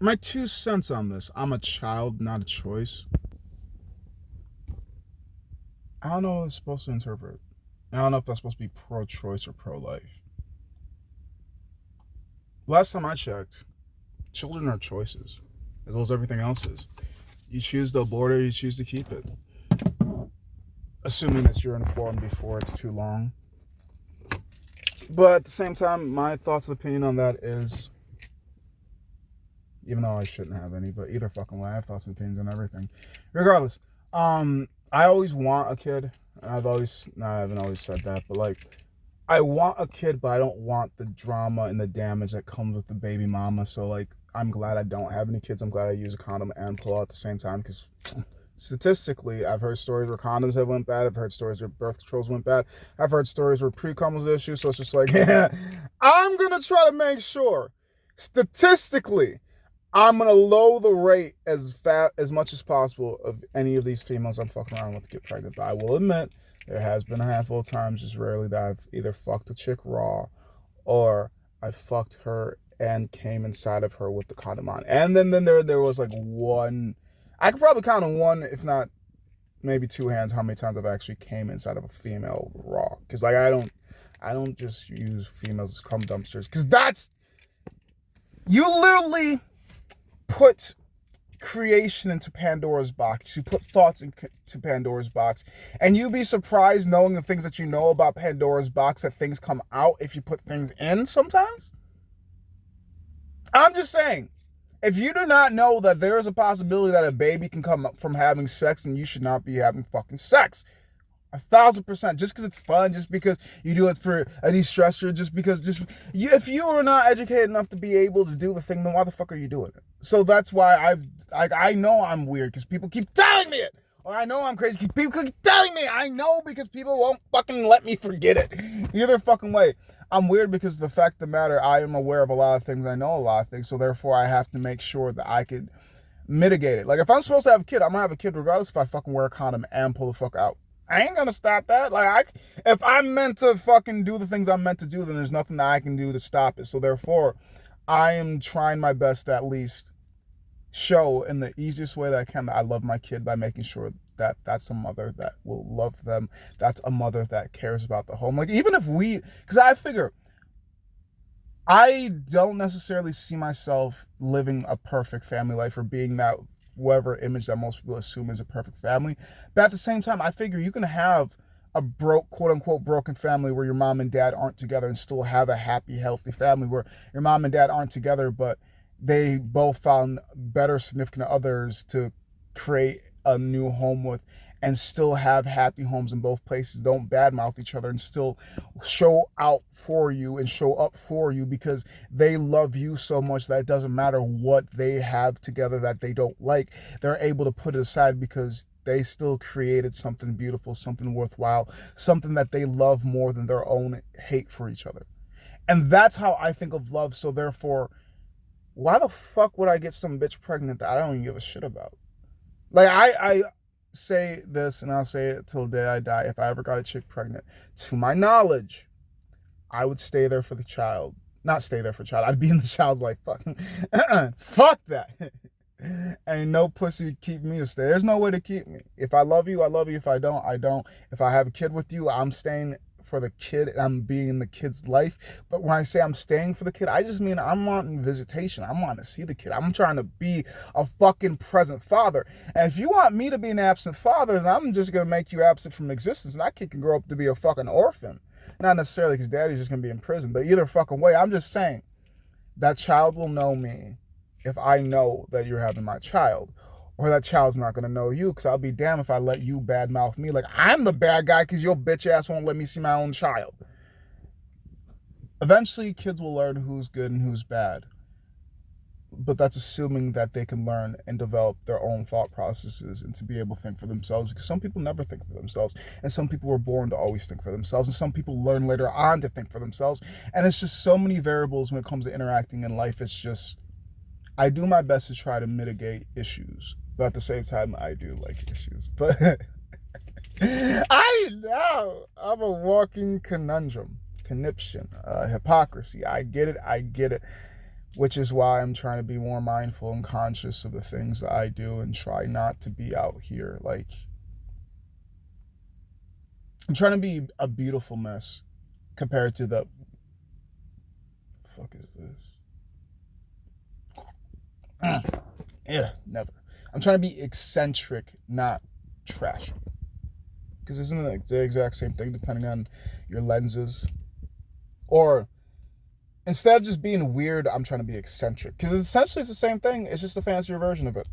My 2 cents on this. I'm a child, not a choice. I don't know what it's supposed to interpret. I don't know if that's supposed to be pro-choice or pro-life. Last time I checked, children are choices, as well as everything else is. You choose to abort it, you choose to keep it. Assuming that you're informed before it's too long. But at the same time, my thoughts and opinion on that is, even though I shouldn't have any, but either fucking way, I have thoughts and opinions on everything. Regardless, I always want a kid. And I haven't always said that, but like, I want a kid, but I don't want the drama and the damage that comes with the baby mama. So like, I'm glad I don't have any kids. I'm glad I use a condom and pull out at the same time, because statistically, I've heard stories where condoms have went bad. I've heard stories where birth controls went bad. I've heard stories where pre-cum was an issue. So it's just like, yeah, I'm gonna try to make sure, statistically, I'm gonna lower the rate as much as possible of any of these females I'm fucking around with to get pregnant. But I will admit, there has been a handful of times, just rarely, that I've either fucked a chick raw, or I fucked her and came inside of her with the condom on. And then there was like one. I could probably count on one, if not maybe two hands, how many times I've actually came inside of a female raw. Because like I don't just use females as cum dumpsters. Because that's, you literally put creation into Pandora's box. You put thoughts into Pandora's box. And you'd be surprised, knowing the things that you know about Pandora's box, that things come out if you put things in sometimes. I'm just saying, if you do not know that there is a possibility that a baby can come up from having sex, then you should not be having fucking sex. 1,000%. Just because it's fun, just because you do it for a de-stressor, if you are not educated enough to be able to do the thing, then why the fuck are you doing it? So that's why I know I'm weird, because people keep telling me it. Or I know I'm crazy because people keep telling me. I know, because people won't fucking let me forget it. Either fucking way. I'm weird because the fact of the matter, I am aware of a lot of things. I know a lot of things. So therefore, I have to make sure that I could mitigate it. Like, if I'm supposed to have a kid, I'm going to have a kid regardless if I fucking wear a condom and pull the fuck out. I ain't gonna stop that. If I'm meant to fucking do the things I'm meant to do, then there's nothing that I can do to stop it. So therefore, I am trying my best to at least show in the easiest way that I can that I love my kid, by making sure that that's a mother that will love them. That's a mother that cares about the home. Like, even if because I figure, I don't necessarily see myself living a perfect family life, or being that whatever image that most people assume is a perfect family. But at the same time, I figure you can have a quote unquote broken family where your mom and dad aren't together, and still have a happy, healthy family where your mom and dad aren't together, but they both found better significant others to create a new home with, and still have happy homes in both places. Don't badmouth each other, and still show out for you and show up for you, because they love you so much that it doesn't matter what they have together that they don't like. They're able to put it aside because they still created something beautiful, something worthwhile, something that they love more than their own hate for each other. And that's how I think of love. So therefore, why the fuck would I get some bitch pregnant that I don't even give a shit about? Like, I say this, and I'll say it till the day I die. If I ever got a chick pregnant, to my knowledge, I would stay there for the child. Not stay there for the child. I'd be in the child's life. Fucking, fuck that. Ain't no pussy to keep me to stay. There's no way to keep me. If I love you, I love you. If I don't, I don't. If I have a kid with you, I'm staying for the kid, and I'm being in the kid's life. But when I say I'm staying for the kid, I just mean I'm wanting visitation. I'm wanting to see the kid. I'm trying to be a fucking present father. And if you want me to be an absent father, then I'm just going to make you absent from existence, and that kid can grow up to be a fucking orphan. Not necessarily because daddy's just going to be in prison, but either fucking way, I'm just saying that child will know me if I know that you're having my child. Or that child's not going to know you, because I'll be damned if I let you badmouth me like I'm the bad guy because your bitch ass won't let me see my own child. Eventually, kids will learn who's good and who's bad. But that's assuming that they can learn and develop their own thought processes, and to be able to think for themselves, because some people never think for themselves, and some people were born to always think for themselves, and some people learn later on to think for themselves. And it's just so many variables when it comes to interacting in life. It's just, I do my best to try to mitigate issues, but at the same time, I do like issues. But I know I'm a walking conundrum, conniption, hypocrisy. I get it. which is why I'm trying to be more mindful and conscious of the things that I do and try not to be out here. Like, I'm trying to be a beautiful mess compared to the fuck is this? Yeah, never. I'm trying to be eccentric, not trashy. Because isn't it the exact same thing depending on your lenses? Or instead of just being weird, I'm trying to be eccentric. Because essentially it's the same thing. It's just a fancier version of it.